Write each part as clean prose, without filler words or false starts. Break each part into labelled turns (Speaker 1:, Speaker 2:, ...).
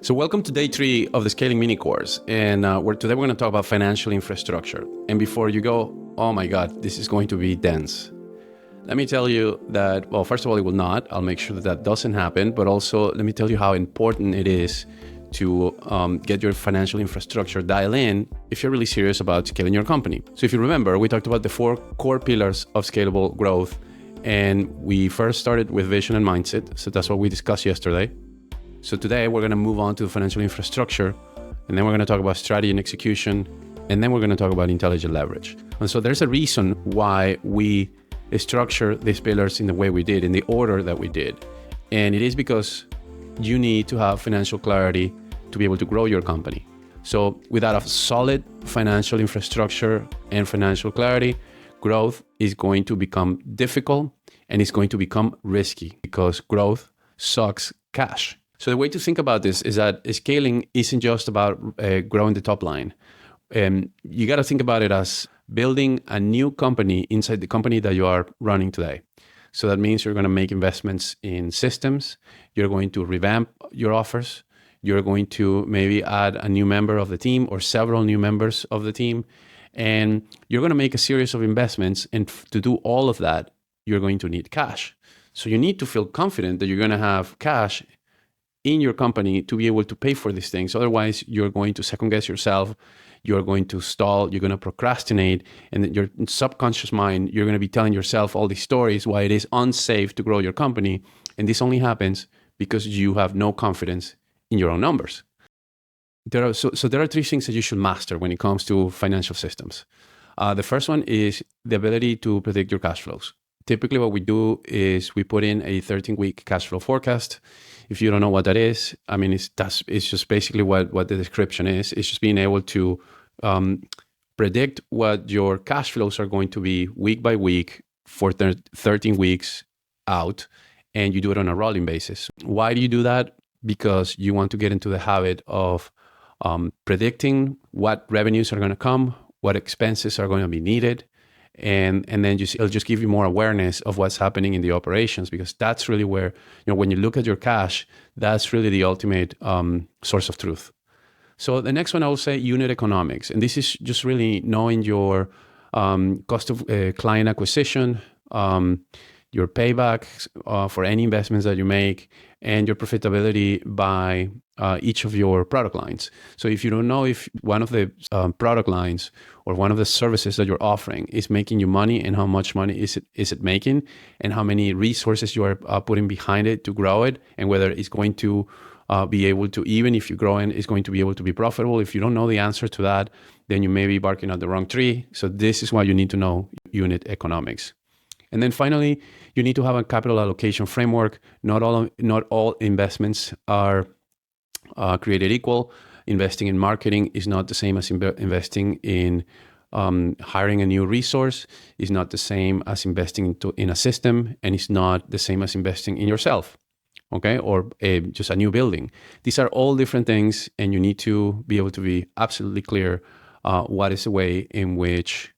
Speaker 1: So welcome to day 3 of the Scaling Mini Course. And today we're going to talk about financial infrastructure. And before you go, oh my God, this is going to be dense. Let me tell you that, well, first of all, it will not. I'll make sure that doesn't happen. But also, let me tell you how important it is to get your financial infrastructure dialed in if you're really serious about scaling your company. So if you remember, we talked about the 4 core pillars of scalable growth. And we first started with vision and mindset. So that's what we discussed yesterday. So today we're going to move on to financial infrastructure, and then we're going to talk about strategy and execution, and then we're going to talk about intelligent leverage. And so there's a reason why we structure these pillars in the way we did, in the order that we did. And it is because you need to have financial clarity to be able to grow your company. So without a solid financial infrastructure and financial clarity, growth is going to become difficult and it's going to become risky because growth sucks cash. So the way to think about this is that scaling isn't just about growing the top line. You got to think about it as building a new company inside the company that you are running today. So that means you're going to make investments in systems. You're going to revamp your offers. You're going to maybe add a new member of the team or several new members of the team. And you're going to make a series of investments. And to do all of that, you're going to need cash. So you need to feel confident that you're going to have cash in your company to be able to pay for these things. Otherwise, you're going to second guess yourself. You're going to stall. You're going to procrastinate. And in your subconscious mind, you're going to be telling yourself all these stories why it is unsafe to grow your company. And this only happens because you have no confidence in your own numbers. There are 3 things that you should master when it comes to financial systems. The first one is the ability to predict your cash flows. Typically, what we do is we put in a 13-week cash flow forecast. If you don't know what that is, I mean, it's just basically what the description is. It's just being able to predict what your cash flows are going to be week by week for 13 weeks out, and you do it on a rolling basis. Why do you do that? Because you want to get into the habit of predicting what revenues are going to come, what expenses are going to be needed, and then it'll just give you more awareness of what's happening in the operations, because that's really where, when you look at your cash, that's really the ultimate source of truth. So the next one, I will say unit economics. And this is just really knowing your cost of client acquisition, your payback for any investments that you make, and your profitability by each of your product lines. So if you don't know if one of the product lines or one of the services that you're offering is making you money, and how much money is it making, and how many resources you are putting behind it to grow it, and whether it's going to be able to, even if you grow in, it's going to be able to be profitable. If you don't know the answer to that, then you may be barking at the wrong tree. So this is why you need to know unit economics. And then finally, you need to have a capital allocation framework. Not all investments are created equal. Investing in marketing is not the same as investing in hiring a new resource. Is not the same as investing in a system, and it's not the same as investing in yourself, okay, or just a new building. These are all different things, and you need to be able to be absolutely clear what is the way in which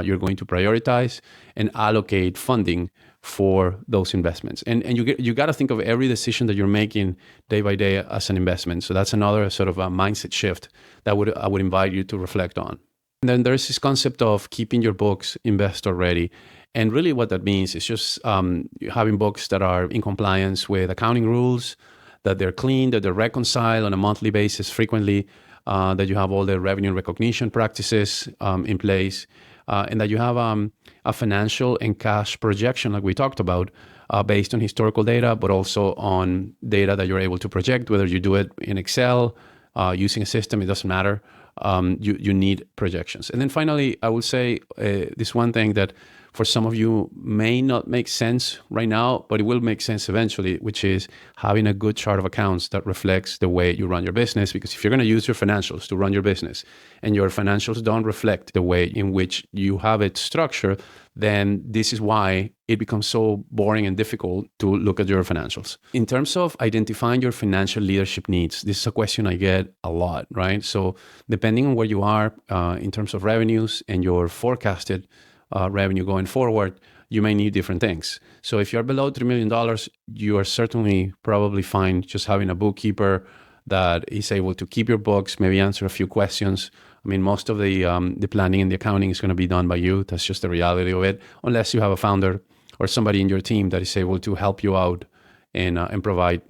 Speaker 1: you're going to prioritize and allocate funding for those investments. And you got to think of every decision that you're making day by day as an investment. So that's another sort of a mindset shift that I would invite you to reflect on. And then there's this concept of keeping your books investor ready. And really what that means is just having books that are in compliance with accounting rules, that they're clean, that they're reconciled on a monthly basis frequently, that you have all the revenue recognition practices in place, and that you have a financial and cash projection, like we talked about, based on historical data, but also on data that you're able to project, whether you do it in Excel, using a system, it doesn't matter. You need projections. And then finally, I would say this one thing that for some of you may not make sense right now, but it will make sense eventually, which is having a good chart of accounts that reflects the way you run your business. Because if you're going to use your financials to run your business and your financials don't reflect the way in which you have it structured, then this is why it becomes so boring and difficult to look at your financials. In terms of identifying your financial leadership needs, this is a question I get a lot, right? So depending on where you are in terms of revenues and your forecasted revenue going forward, you may need different things. So if you're below $3 million, you are certainly probably fine just having a bookkeeper that is able to keep your books, maybe answer a few questions. I mean, most of the planning and the accounting is going to be done by you. That's just the reality of it, unless you have a founder or somebody in your team that is able to help you out and provide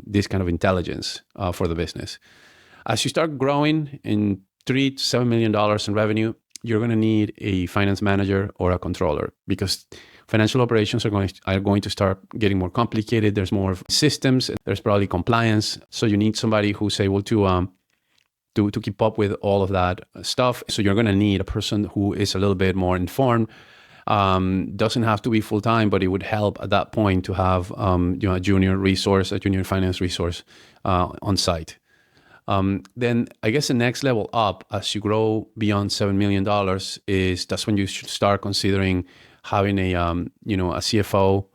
Speaker 1: this kind of intelligence for the business. As you start growing in $3 to $7 million in revenue, you're going to need a finance manager or a controller, because financial operations are going to start getting more complicated. There's more systems. There's probably compliance. So you need somebody who's able to keep up with all of that stuff. So you're going to need a person who is a little bit more informed. Doesn't have to be full time, but it would help at that point to have a junior resource, a junior finance resource on site. Then I guess the next level up, as you grow beyond $7 million, that's when you should start considering having a CFO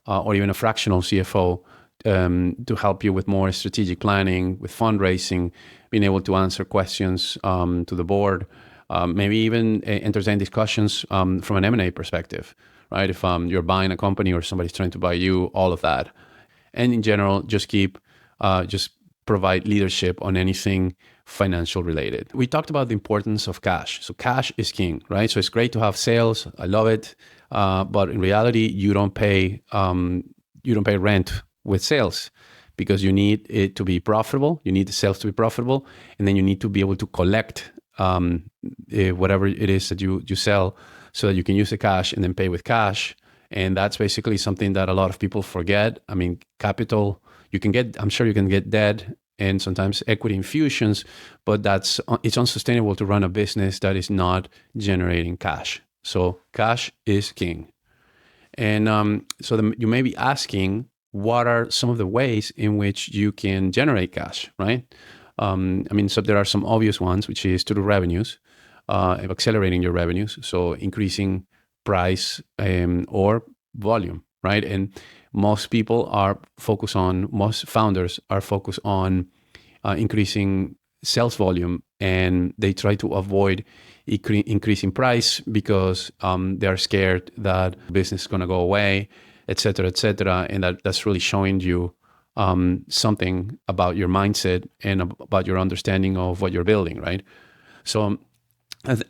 Speaker 1: or even a fractional CFO to help you with more strategic planning, with fundraising, being able to answer questions to the board, maybe even entertain discussions from an M&A perspective, right? If you're buying a company or somebody's trying to buy you, all of that. And in general, just provide leadership on anything financial related. We talked about the importance of cash. So cash is king, right? So it's great to have sales. I love it. But in reality, you don't pay rent with sales, because you need it to be profitable. You need the sales to be profitable. And then you need to be able to collect whatever it is that you sell, so that you can use the cash and then pay with cash. And that's basically something that a lot of people forget. I mean, capital, I'm sure you can get debt and sometimes equity infusions, but it's unsustainable to run a business that is not generating cash. So cash is king. And you may be asking, what are some of the ways in which you can generate cash, right? So there are some obvious ones, which is through revenues, accelerating your revenues. So increasing price or volume, right? And most founders are focused on increasing sales volume, and they try to avoid increasing price because they're scared that business is going to go away, et cetera, et cetera. And that's really showing you something about your mindset and about your understanding of what you're building, right? So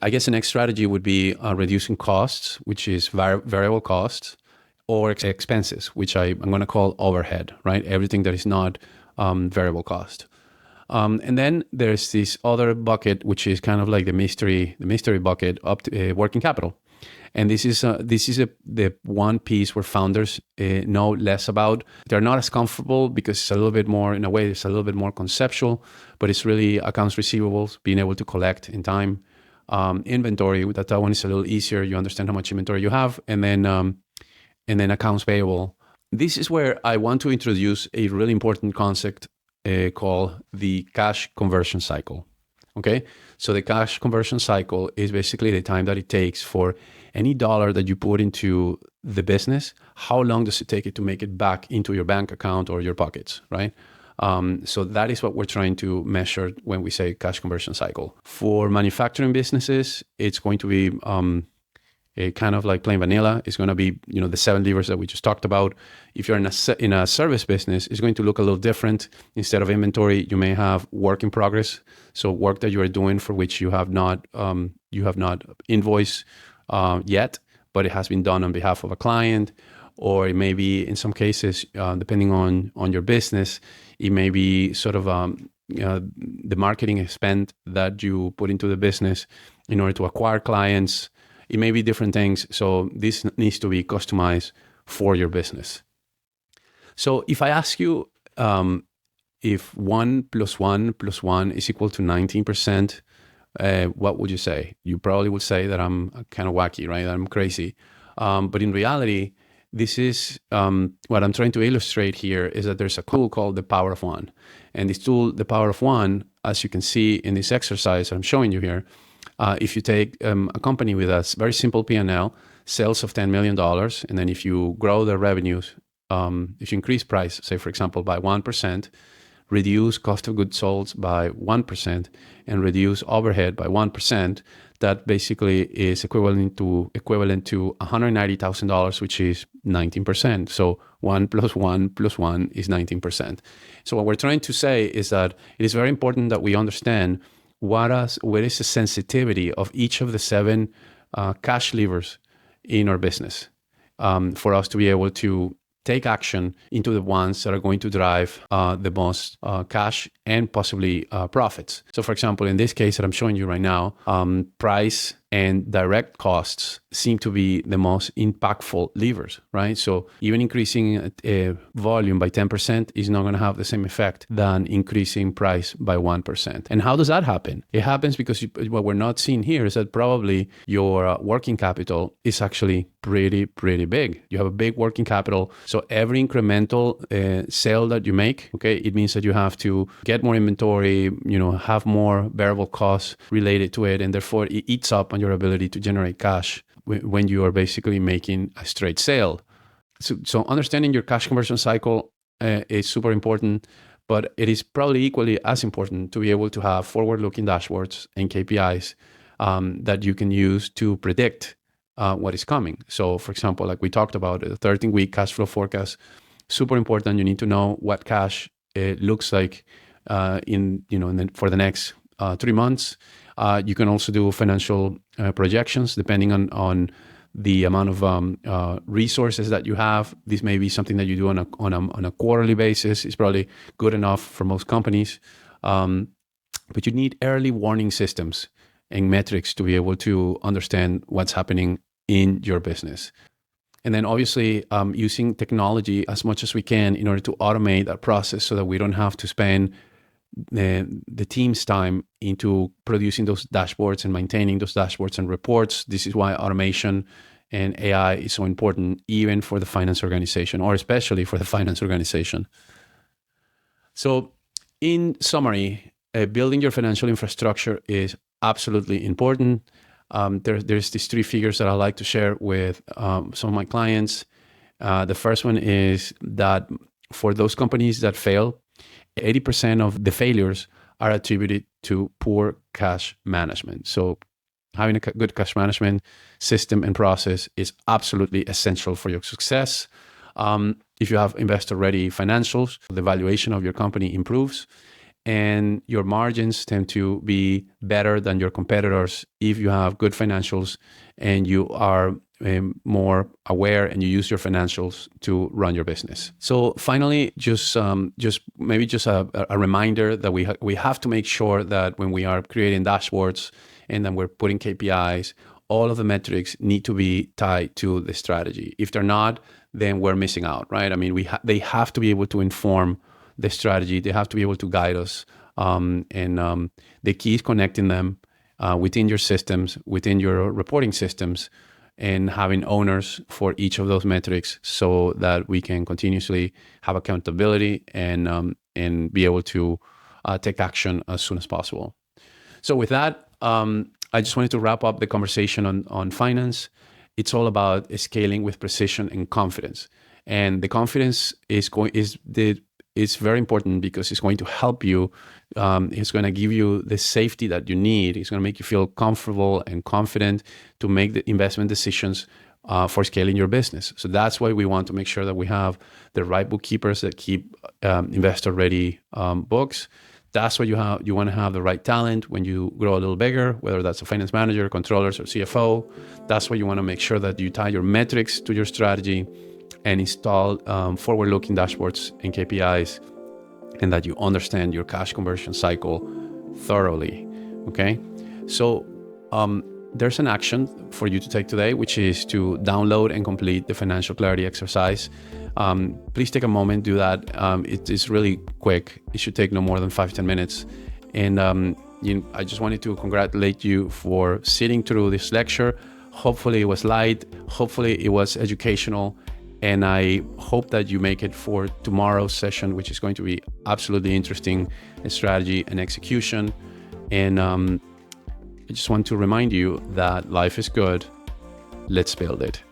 Speaker 1: I guess the next strategy would be reducing costs, which is variable costs, or expenses, which I'm going to call overhead, right? Everything that is not variable cost. And then there's this other bucket, which is kind of like the mystery bucket, up to working capital. And this is the one piece where founders know less about. They're not as comfortable because it's a little bit more, in a way, it's a little bit more conceptual, but it's really accounts receivables, being able to collect in time. Inventory, that one is a little easier. You understand how much inventory you have, and then accounts payable. This is where I want to introduce a really important concept called the cash conversion cycle. Okay, so the cash conversion cycle is basically the time that it takes for any dollar that you put into the business. How long does it take it to make it back into your bank account or your pockets, right? So that is what we're trying to measure when we say cash conversion cycle. For manufacturing businesses, it's going to be kind of like plain vanilla. It's going to be, the 7 levers that we just talked about. If you're in a service business, it's going to look a little different. Instead of inventory, you may have work in progress. So work that you are doing for which you have not invoiced yet, but it has been done on behalf of a client. Or it may be, in some cases, depending on your business, it may be sort of the marketing spend that you put into the business in order to acquire clients. It may be different things. So this needs to be customized for your business. So if I ask you if 1 + 1 + 1 is equal to 19%, what would you say? You probably would say that I'm kind of wacky, right? That I'm crazy. But in reality, this is what I'm trying to illustrate here is that there's a tool called the Power of One. And this tool, the Power of One, as you can see in this exercise I'm showing you here, if you take a company with a very simple P&L, sales of $10 million, and then if you grow their revenues, if you increase price, say, for example, by 1%, reduce cost of goods sold by 1%, and reduce overhead by 1%, that basically is equivalent to $190,000, which is 19%. So 1 plus 1 plus 1 is 19%. So what we're trying to say is that it is very important that we understand what is the sensitivity of each of the 7 cash levers in our business, for us to be able to take action into the ones that are going to drive the most cash and possibly profits. So for example, in this case that I'm showing you right now, price and direct costs seem to be the most impactful levers, right? So even increasing volume by 10% is not going to have the same effect than increasing price by 1%. And how does that happen? It happens because what we're not seeing here is that probably your working capital is actually pretty big. You have a big working capital. So every incremental sale that you make, okay, it means that you have to get more inventory, have more variable costs related to it, and therefore it eats up on your ability to generate cash when you are basically making a straight sale. So understanding your cash conversion cycle is super important, but it is probably equally as important to be able to have forward-looking dashboards and KPIs that you can use to predict what is coming. So for example, like we talked about, a 13-week cash flow forecast, super important. You need to know what cash looks like for the next 3 months. You can also do financial projections depending on the amount of resources that you have. This may be something that you do on a quarterly basis. It's probably good enough for most companies. But you need early warning systems and metrics to be able to understand what's happening in your business. And then obviously using technology as much as we can in order to automate that process so that we don't have to spend the team's time into producing those dashboards and maintaining those dashboards and reports. This is why automation and AI is so important, even for the finance organization, or especially for the finance organization. So in summary, building your financial infrastructure is absolutely important. There's these 3 figures that I like to share with some of my clients. The first one is that for those companies that fail, 80% of the failures are attributed to poor cash management. So having a good cash management system and process is absolutely essential for your success. If you have investor-ready financials, the valuation of your company improves, and your margins tend to be better than your competitors if you have good financials and you are more aware and you use your financials to run your business. So finally, just a reminder that we have to make sure that when we are creating dashboards and then we're putting KPIs, all of the metrics need to be tied to the strategy. If they're not, then we're missing out, right? I mean, they have to be able to inform the strategy. They have to be able to guide us. The key is connecting them within your systems, within your reporting systems, and having owners for each of those metrics so that we can continuously have accountability and be able to take action as soon as possible. So with that, I just wanted to wrap up the conversation on finance. It's all about scaling with precision and confidence. And the confidence is very important because it's going to help you. It's going to give you the safety that you need. It's going to make you feel comfortable and confident to make the investment decisions for scaling your business. So that's why we want to make sure that we have the right bookkeepers that keep investor-ready books. That's why you want to have the right talent when you grow a little bigger, whether that's a finance manager, controllers, or CFO. That's why you want to make sure that you tie your metrics to your strategy and install forward-looking dashboards and KPIs, and that you understand your cash conversion cycle thoroughly, okay? So there's an action for you to take today, which is to download and complete the financial clarity exercise. Please take a moment, do that. It is really quick. It should take no more than 5-10 minutes. And I just wanted to congratulate you for sitting through this lecture. Hopefully it was light. Hopefully it was educational. And I hope that you make it for tomorrow's session, which is going to be absolutely interesting in strategy and execution. And I just want to remind you that life is good. Let's build it.